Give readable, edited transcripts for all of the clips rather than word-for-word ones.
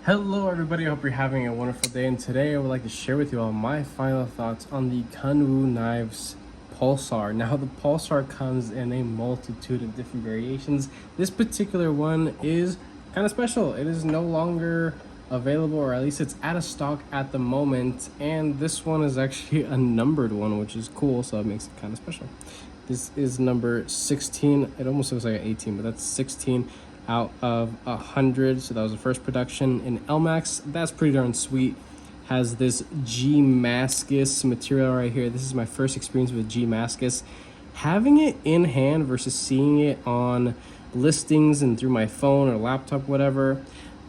Hello everybody, I hope you're having a wonderful day, and today I would like to share with you all my final thoughts on the Kunwu Knives Pulsar. Now the Pulsar comes in a multitude of different variations. This particular one is kind of special. It is no longer available, or at least it's out of stock at the moment, and this one is actually a numbered one, which is cool, so it makes it kind of special. This is number 16. It almost looks like an 18, but that's 16 out of 100. So that was the first production in LMAX. That's pretty darn sweet. Has this G Mascis material right here. This is my first experience with G Mascis. Having it in hand versus seeing it on listings and through my phone or laptop, whatever,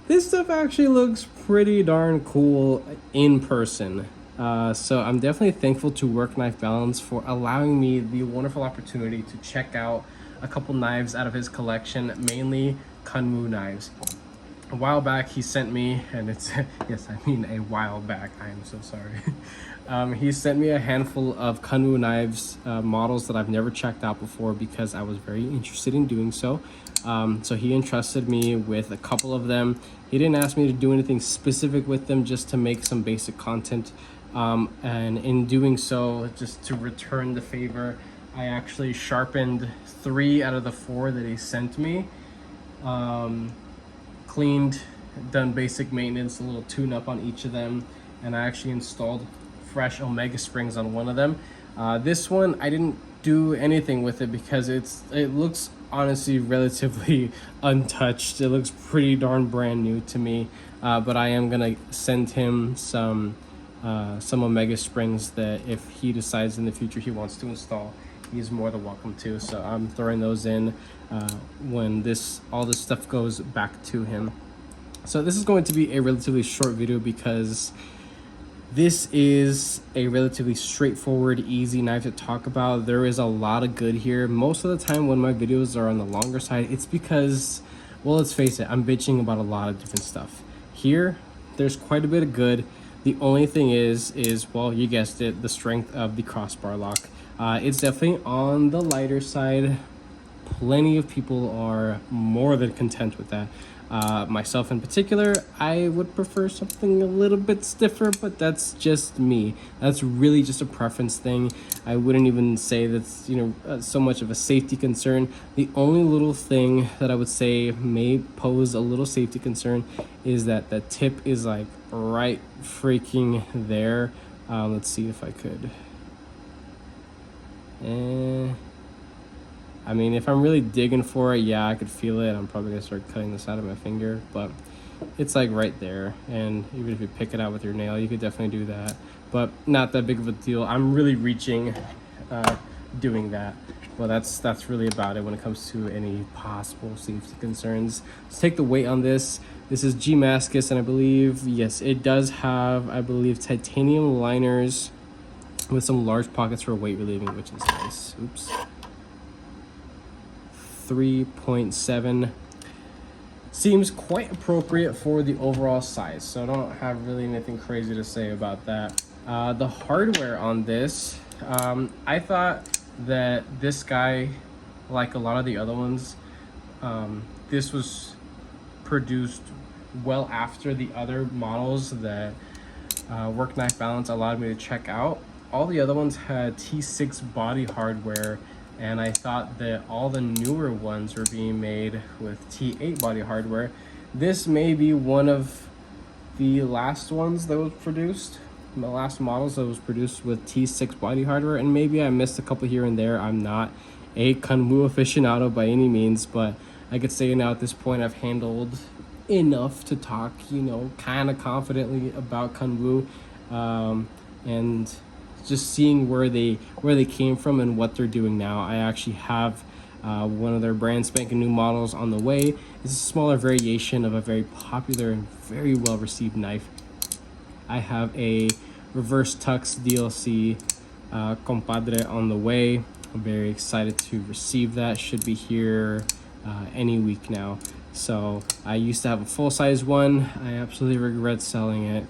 this stuff actually looks pretty darn cool in person. So I'm definitely thankful to Work Knife Balance for allowing me the wonderful opportunity to check out a couple knives out of his collection, mainly Kunwu knives. A while back he sent me, and it's yes, I mean a while back, I am so sorry. He sent me a handful of Kunwu knives, models that I've never checked out before because I was very interested in doing so. So he entrusted me with a couple of them. He didn't ask me to do anything specific with them, just to make some basic content. And in doing so, just to return the favor, I actually sharpened 3 out of the 4 that he sent me. Cleaned, done basic maintenance, a little tune-up on each of them, and I actually installed fresh Omega springs on one of them. This one, I didn't do anything with it because it looks honestly relatively untouched. It looks pretty darn brand new to me, but I am gonna send him some Omega springs that if he decides in the future he wants to install, he's more than welcome to. So I'm throwing those in when all this stuff goes back to him. So this is going to be a relatively short video because this is a relatively straightforward, easy knife to talk about. There is a lot of good here. Most of the time when my videos are on the longer side, it's because, well, let's face it, I'm bitching about a lot of different stuff. Here, there's quite a bit of good. The only thing is, well, you guessed it, the strength of the crossbar lock. It's definitely on the lighter side. Plenty of people are more than content with that. Myself in particular, I would prefer something a little bit stiffer, but that's just me. That's really just a preference thing. I wouldn't even say that's, so much of a safety concern. The only little thing that I would say may pose a little safety concern is that the tip is like right freaking there. Let's see if I could. I mean, if I'm really digging for it, yeah, I could feel it. I'm probably gonna start cutting this out of my finger, but it's like right there. And even if you pick it out with your nail, you could definitely do that, but not that big of a deal. I'm really reaching doing that. Well, that's really about it when it comes to any possible safety concerns. Let's take the weight on this. This is G Mascis, and I believe, yes, it does have, I believe, titanium liners with some large pockets for weight relieving, which is nice. Oops. 3.7 seems quite appropriate for the overall size, so I don't have really anything crazy to say about that. The hardware on this, I thought that this guy, like a lot of the other ones, this was produced well after the other models that Work Knife Balance allowed me to check out. All the other ones had T6 body hardware, and I thought that all the newer ones were being made with T8 body hardware. This may be one of the last ones that was produced, the last models that was produced with T6 body hardware, and maybe I missed a couple here and there. I'm not a Kunwu aficionado by any means, but I could say now at this point I've handled enough to talk, kind of confidently about Kunwu, and just seeing where they came from and what they're doing now. I actually have one of their brand spanking new models on the way. It's a smaller variation of a very popular and very well received knife. I have a Reverse Tux DLC Compadre on the way. I'm very excited to receive that. Should be here any week now. So I used to have a full-size one. I absolutely regret selling it.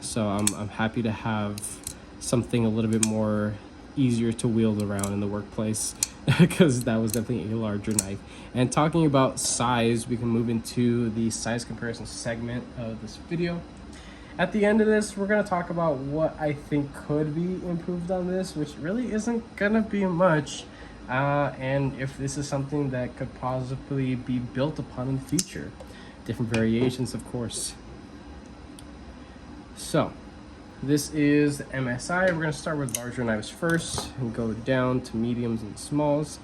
So I'm happy to have something a little bit more easier to wield around in the workplace. because that was definitely a larger knife. And talking about size, we can move into the size comparison segment of this video. At the end of this, we're going to talk about what I think could be improved on this, which really isn't going to be much, and if this is something that could possibly be built upon in the future. Different variations, of course. So, this is the MSI. We're going to start with larger knives first and go down to mediums and smalls.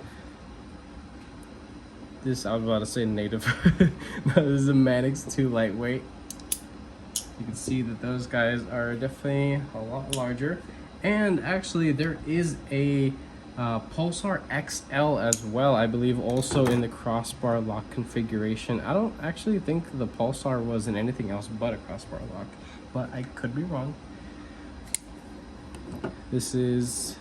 This, I was about to say native. No, this is a Manix 2 lightweight. You can see that those guys are definitely a lot larger. And actually there is a Pulsar XL as well, I believe, also in the crossbar lock configuration. I don't actually think the Pulsar was in anything else but a crossbar lock, but I could be wrong. This is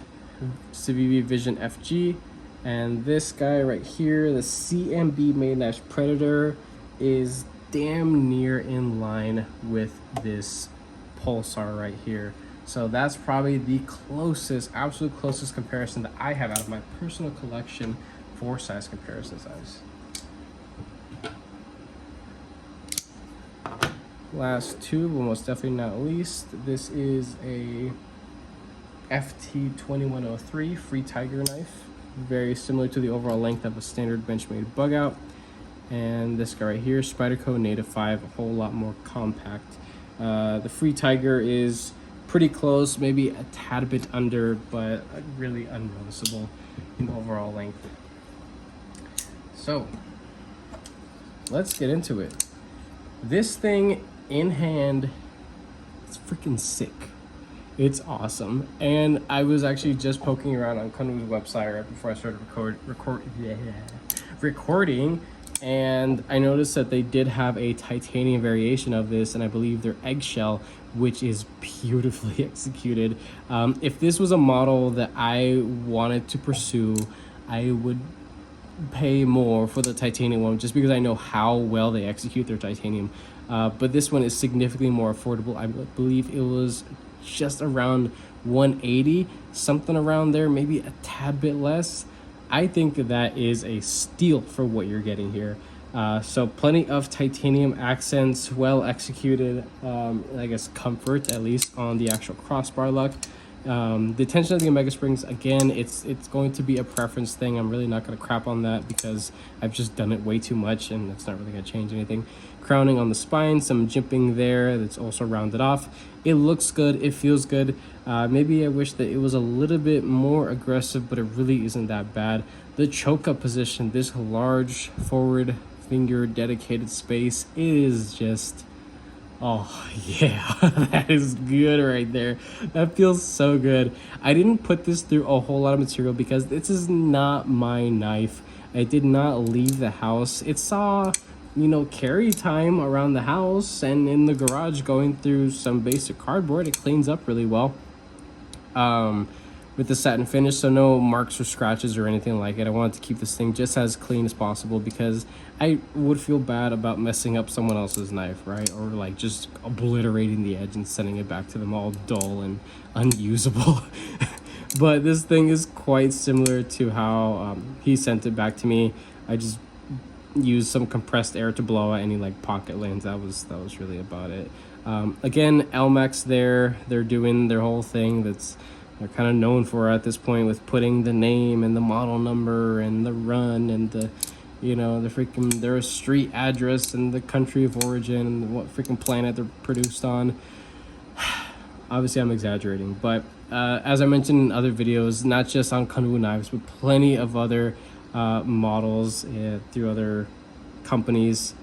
Civivi Vision FG, and this guy right here, the CMB Main Predator, is damn near in line with this Pulsar right here. So that's probably the closest, absolute closest comparison that I have out of my personal collection for size comparison size. Last two, but most definitely not least, this is a FT2103 Free Tiger knife, very similar to the overall length of a standard Benchmade bug out. And this guy right here, Spyderco Native 5, a whole lot more compact. The Free Tiger is pretty close, maybe a tad bit under, but really unnoticeable in overall length. So let's get into it. This thing in hand, it's freaking sick. It's awesome. And I was actually just poking around on Kanwoo's website right before I started recording, and I noticed that they did have a titanium variation of this, and I believe their eggshell, which is beautifully executed. If this was a model that I wanted to pursue, I would pay more for the titanium one, just because I know how well they execute their titanium. But this one is significantly more affordable. I believe it was just around 180, something around there, maybe a tad bit less. I think that is a steal for what you're getting here. So plenty of titanium accents, well executed, I guess comfort, at least on the actual crossbar lock. The tension of the Omega Springs, again, it's going to be a preference thing. I'm really not going to crap on that because I've just done it way too much and it's not really going to change anything. Crowning on the spine, some jimping there that's also rounded off. It looks good, it feels good. Maybe I wish that it was a little bit more aggressive, but it really isn't that bad. The choke up position, this large forward finger dedicated space is just, oh yeah, that is good right there. That feels so good. I didn't put this through a whole lot of material because this is not my knife. I did not leave the house. It saw, you know, carry time around the house and in the garage going through some basic cardboard. It cleans up really well with the satin finish, so no marks or scratches or anything like it. I wanted to keep this thing just as clean as possible because I would feel bad about messing up someone else's knife, right? Or like just obliterating the edge and sending it back to them all dull and unusable. But this thing is quite similar to how he sent it back to me. I just used some compressed air to blow out any like pocket lanes. That was really about it. Again, Elmex they're doing their whole thing that's they're kind of known for at this point, with putting the name and the model number and the run and the, you know, the freaking their street address and the country of origin and what freaking planet they're produced on. Obviously I'm exaggerating, but as I mentioned in other videos, not just on Kanwoo knives, but plenty of other models through other companies,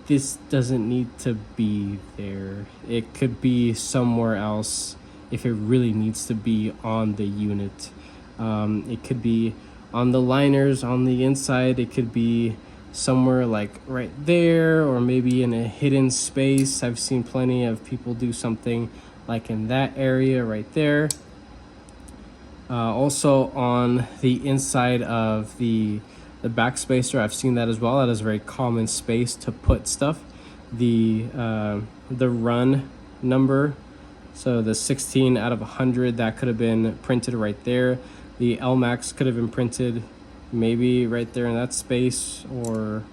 this doesn't need to be there. It could be somewhere else if it really needs to be on the unit. It could be on the liners on the inside. It could be somewhere like right there, or maybe in a hidden space. I've seen plenty of people do something like in that area right there. Also on the inside of the back spacer, I've seen that as well. That is a very common space to put stuff. The run number, so the 16 out of 100, that could have been printed right there. The LMAX could have been printed maybe right there in that space, or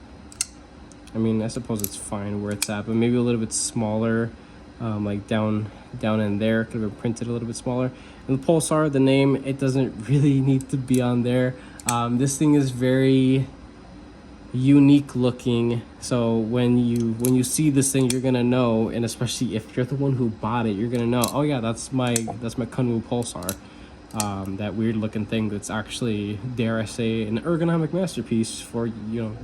I mean, I suppose it's fine where it's at, but maybe a little bit smaller, like down in there, could have been printed a little bit smaller. And the Pulsar, the name, it doesn't really need to be on there. This thing is very unique looking, so when you see this thing, you're gonna know, and especially if you're the one who bought it, you're gonna know, oh yeah, that's my Kunwu Pulsar. That weird looking thing that's actually, dare I say, an ergonomic masterpiece for, you know,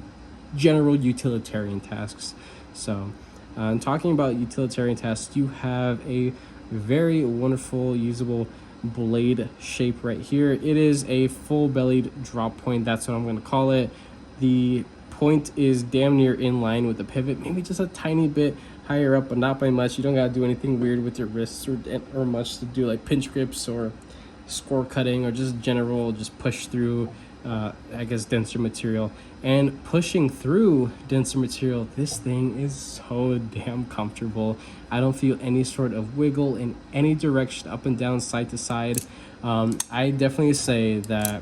general utilitarian tasks. So talking about utilitarian tasks, you have a very wonderful usable blade shape right here. It is a full bellied drop point, that's what I'm going to call it. The point is damn near in line with the pivot, maybe just a tiny bit higher up, but not by much. You don't gotta do anything weird with your wrists or much to do like pinch grips or score cutting or just general just push through I guess denser material. And pushing through denser material, this thing is so damn comfortable. I don't feel any sort of wiggle in any direction, up and down, side to side. I definitely say that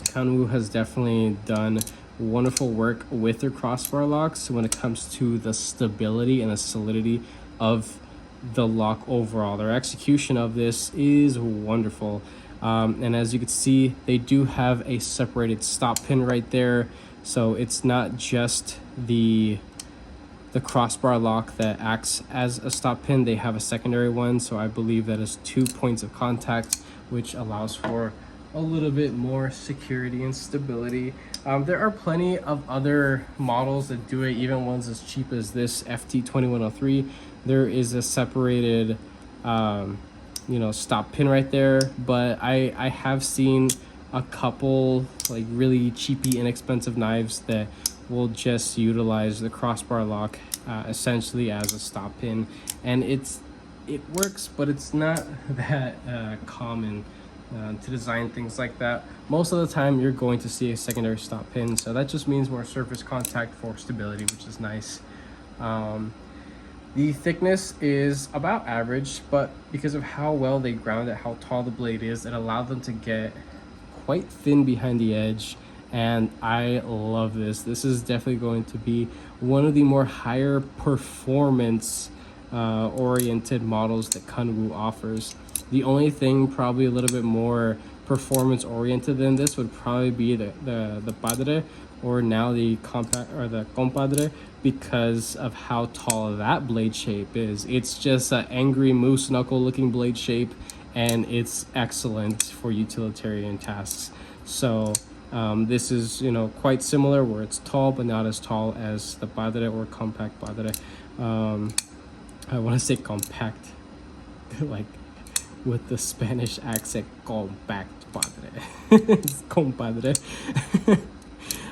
Kanwu has definitely done wonderful work with their crossbar locks when it comes to the stability and the solidity of the lock overall. Their execution of this is wonderful. And as you can see, they do have a separated stop pin right there. So it's not just the crossbar lock that acts as a stop pin. They have a secondary one. So I believe that is 2 points of contact, which allows for a little bit more security and stability. There are plenty of other models that do it, even ones as cheap as this FT2103. There is a separated you know, stop pin right there, but I have seen a couple like really cheapy, inexpensive knives that will just utilize the crossbar lock essentially as a stop pin, and it works, but it's not that common to design things like that. Most of the time you're going to see a secondary stop pin, so that just means more surface contact for stability, which is nice. The thickness is about average, but because of how well they ground it, how tall the blade is, it allowed them to get quite thin behind the edge, and I love this. This is definitely going to be one of the more higher performance oriented models that Kanwu offers. The only thing probably a little bit more performance oriented than this would probably be the Padre, or now the compact, or the Compadre, because of how tall that blade shape is. It's just an angry moose knuckle looking blade shape, and it's excellent for utilitarian tasks. So this is, you know, quite similar, where it's tall but not as tall as the Padre or compact Padre. I want to say compact like with the Spanish accent, compact Padre. It's compadre.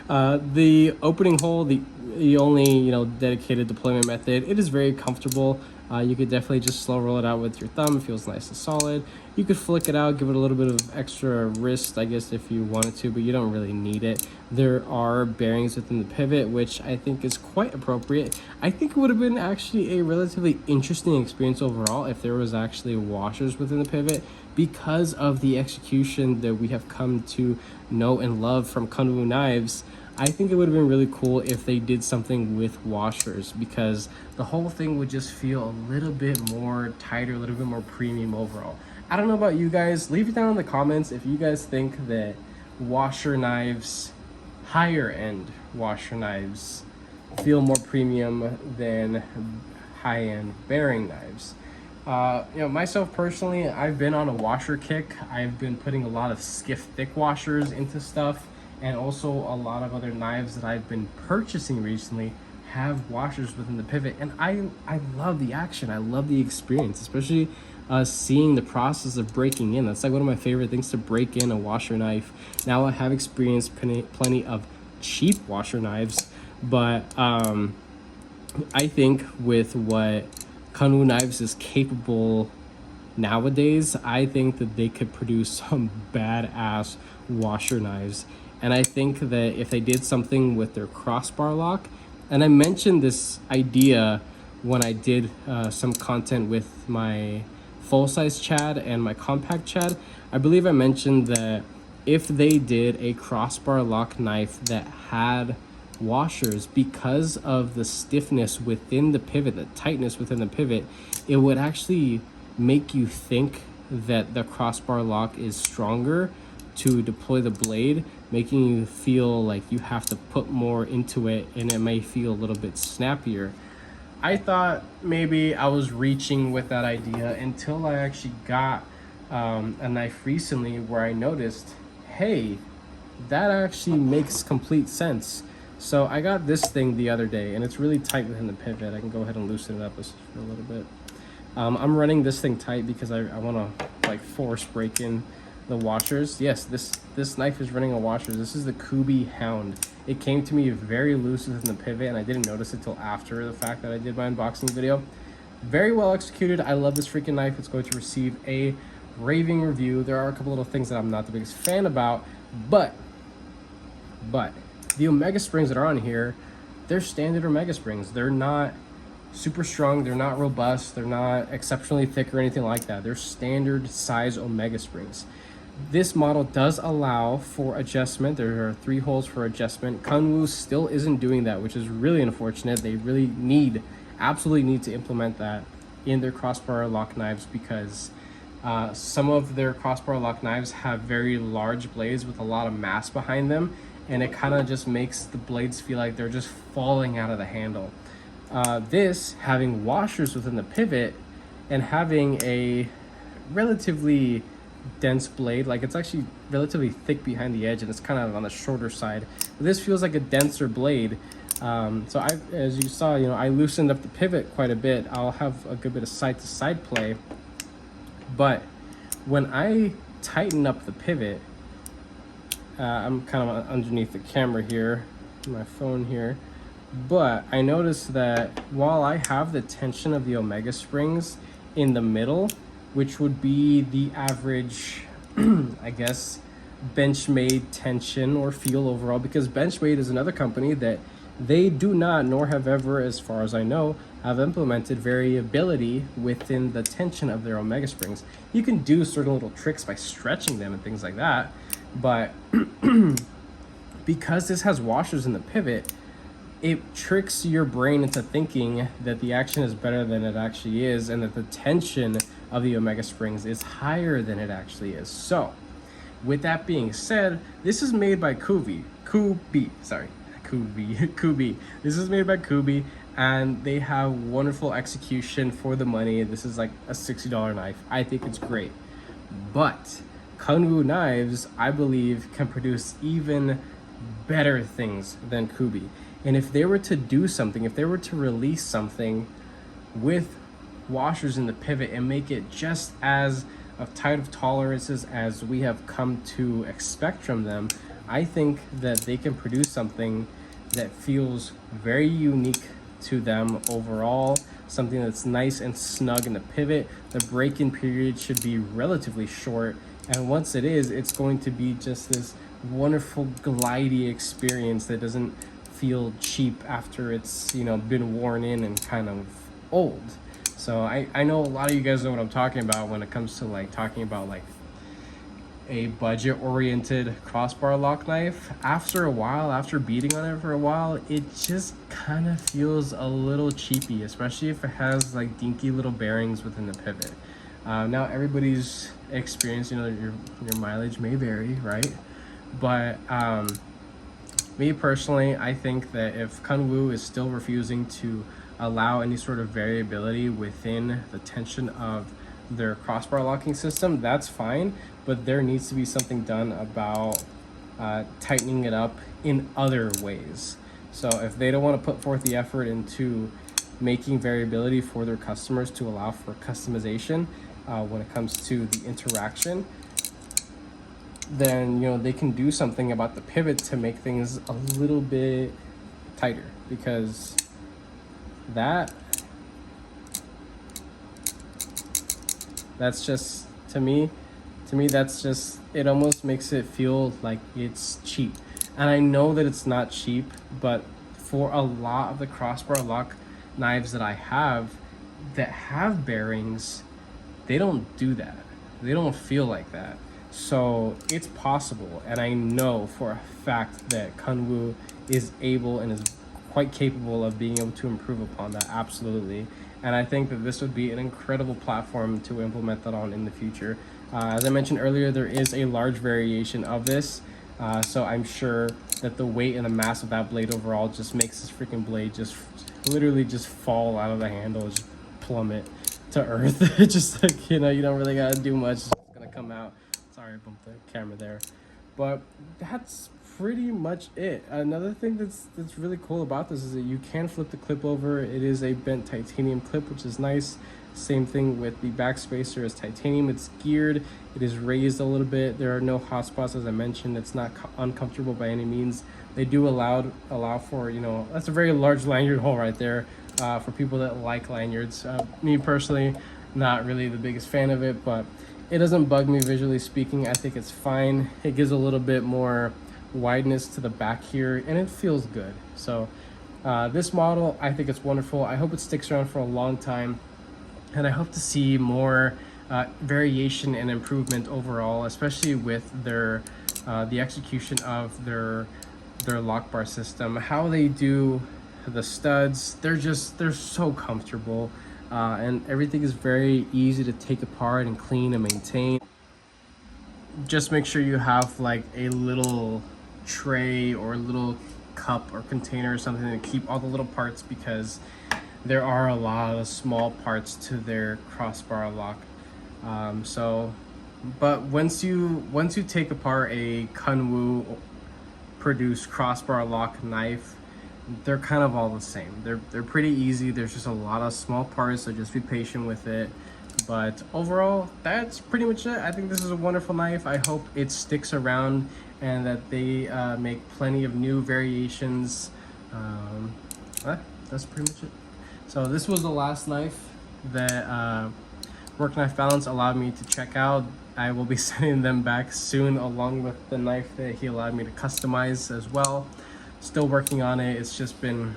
The opening hole, the only, you know, dedicated deployment method, it is very comfortable. You could definitely just slow roll it out with your thumb. It feels nice and solid. You could flick it out, give it a little bit of extra wrist, I guess, if you wanted to, but you don't really need it. There are bearings within the pivot, which I think is quite appropriate. I think it would have been actually a relatively interesting experience overall if there was actually washers within the pivot, because of the execution that we have come to know and love from Kanwu knives. I think it would have been really cool if they did something with washers, because the whole thing would just feel a little bit more tighter, a little bit more premium overall. I don't know about you guys. Leave it down in the comments if you guys think that washer knives, higher end washer knives, feel more premium than high-end bearing knives. You know, myself personally, I've been on a washer kick. I've been putting a lot of skiff thick washers into stuff, and also a lot of other knives that I've been purchasing recently have washers within the pivot, and I love the action. I love the experience, especially seeing the process of breaking in. That's like one of my favorite things, to break in a washer knife. Now, I have experienced plenty of cheap washer knives, but I think with what Kanwu Knives is capable nowadays, I think that they could produce some badass washer knives. And I think that if they did something with their crossbar lock, and I mentioned this idea when I did some content with my full-size Chad and my compact Chad, I believe I mentioned that if they did a crossbar lock knife that had washers, because of the stiffness within the pivot, the tightness within the pivot, it would actually make you think that the crossbar lock is stronger to deploy the blade, making you feel like you have to put more into it and it may feel a little bit snappier. I thought maybe I was reaching with that idea until I actually got a knife recently where I noticed, hey, that actually makes complete sense. So I got this thing the other day and it's really tight within the pivot. I can go ahead and loosen it up just for a little bit. I'm running this thing tight because I want to like force break in the washers. Yes, this knife is running a washer. This is the Kubey Hound. It came to me very loose within the pivot and I didn't notice it till after the fact that I did my unboxing video. Very well executed. I love this freaking knife. It's going to receive a raving review. There are a couple little things that I'm not the biggest fan about, but the Omega springs that are on here, they're standard Omega springs. They're not super strong, they're not robust, they're not exceptionally thick or anything like that. They're standard size Omega springs. This model does allow for adjustment. There are 3 holes for adjustment. Kanwu still isn't doing that, which is really unfortunate. They really absolutely need to implement that in their crossbar lock knives, because some of their crossbar lock knives have very large blades with a lot of mass behind them, and it kind of just makes the blades feel like they're just falling out of the handle. This, having washers within the pivot and having a relatively dense blade, like it's actually relatively thick behind the edge and it's kind of on the shorter side. This feels like a denser blade. So as you saw, I loosened up the pivot quite a bit. I'll have a good bit of side-to-side play. But when I tighten up the pivot, I'm kind of underneath the camera here, my phone here, but I noticed that while I have the tension of the Omega springs in the middle, which would be the average, I guess, Benchmade tension or feel overall, because Benchmade is another company that they do not, nor have ever, as far as I know, have implemented variability within the tension of their Omega springs. You can do certain little tricks by stretching them and things like that, but because this has washers in the pivot, it tricks your brain into thinking that the action is better than it actually is, and that the tension of the Omega springs is higher than it actually is. So, with that being said, this is made by Kubey. This is made by Kubey, and they have wonderful execution for the money. This is like a $60 knife. I think it's great. But Kanwu knives, I believe, can produce even better things than Kubey. And if they were to do something, if they were to release something with washers in the pivot and make it just as tight of tolerances as we have come to expect from them, I think that they can produce something that feels very unique to them overall, something that's nice and snug in the pivot. The break-in period should be relatively short, and once it is, it's going to be just this wonderful glidey experience that doesn't feel cheap after it's been worn in and kind of old. So I know a lot of you guys know what I'm talking about when it comes to talking about a budget-oriented crossbar lock knife. After a while, after beating on it for a while, it just kind of feels a little cheapy, especially if it has dinky little bearings within the pivot. Now everybody's experience, your mileage may vary, right? But me personally, I think that if Kanwu is still refusing to allow any sort of variability within the tension of their crossbar locking system, that's fine, but there needs to be something done about tightening it up in other ways. So if they don't want to put forth the effort into making variability for their customers to allow for customization when it comes to the interaction, then they can do something about the pivot to make things a little bit tighter, because that's just to me that's just, it almost makes it feel like it's cheap. And I know that it's not cheap, but for a lot of the crossbar lock knives that I have that have bearings, they don't do that. They don't feel like that. So it's possible, and I know for a fact that Kunwu is able and is quite capable of being able to improve upon that, absolutely. And I think that this would be an incredible platform to implement that on in the future. As I mentioned earlier, there is a large variation of this, so I'm sure that the weight and the mass of that blade overall just makes this freaking blade just literally just fall out of the handle, just plummet to earth. Just like, you know, you don't really gotta do much, it's gonna come out. Sorry, I bumped the camera there. But that's pretty much it. Another thing that's really cool about this is that you can flip the clip over. It is a bent titanium clip, which is nice. Same thing with the back spacer is titanium. It's geared, it is raised a little bit. There are no hot spots, as I mentioned. It's not uncomfortable by any means. They do allow for, you know, that's a very large lanyard hole right there, for people that like lanyards. Me personally, not really the biggest fan of it, but it doesn't bug me visually speaking. I think it's fine. It gives a little bit more wideness to the back here, and it feels good. So this model, I think it's wonderful. I hope it sticks around for a long time, and I hope to see more variation and improvement overall, especially with their the execution of their lock bar system. How they do the studs, they're so comfortable, and everything is very easy to take apart and clean and maintain. Just make sure you have like a little tray or a little cup or container or something to keep all the little parts, because there are a lot of small parts to their crossbar lock. But once you take apart a Kunwu produced crossbar lock knife, they're kind of all the same. They're pretty easy. There's just a lot of small parts, so just be patient with it. But overall, that's pretty much it. I think this is a wonderful knife. I hope it sticks around and that they make plenty of new variations. That's pretty much it. So this was the last knife that Work Knife Balance allowed me to check out. I will be sending them back soon, along with the knife that he allowed me to customize as well. Still working on it. It's been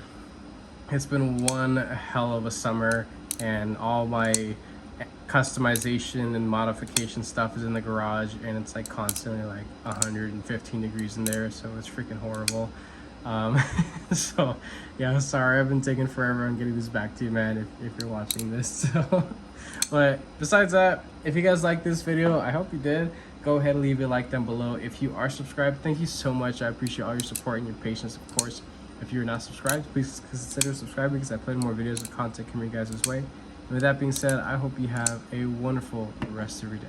one hell of a summer, and all my customization and modification stuff is in the garage, and it's like constantly like 115 degrees in there, so it's freaking horrible. So yeah, sorry, I've been taking forever on getting this back to you, man, if you're watching this. So but besides that, if you guys like this video, I hope you did, go ahead and leave a like down below. If you are subscribed, thank you so much. I appreciate all your support and your patience, of course. If you're not subscribed, please consider subscribing, because I play more videos of content coming your guys' way. And with that being said, I hope you have a wonderful rest of your day.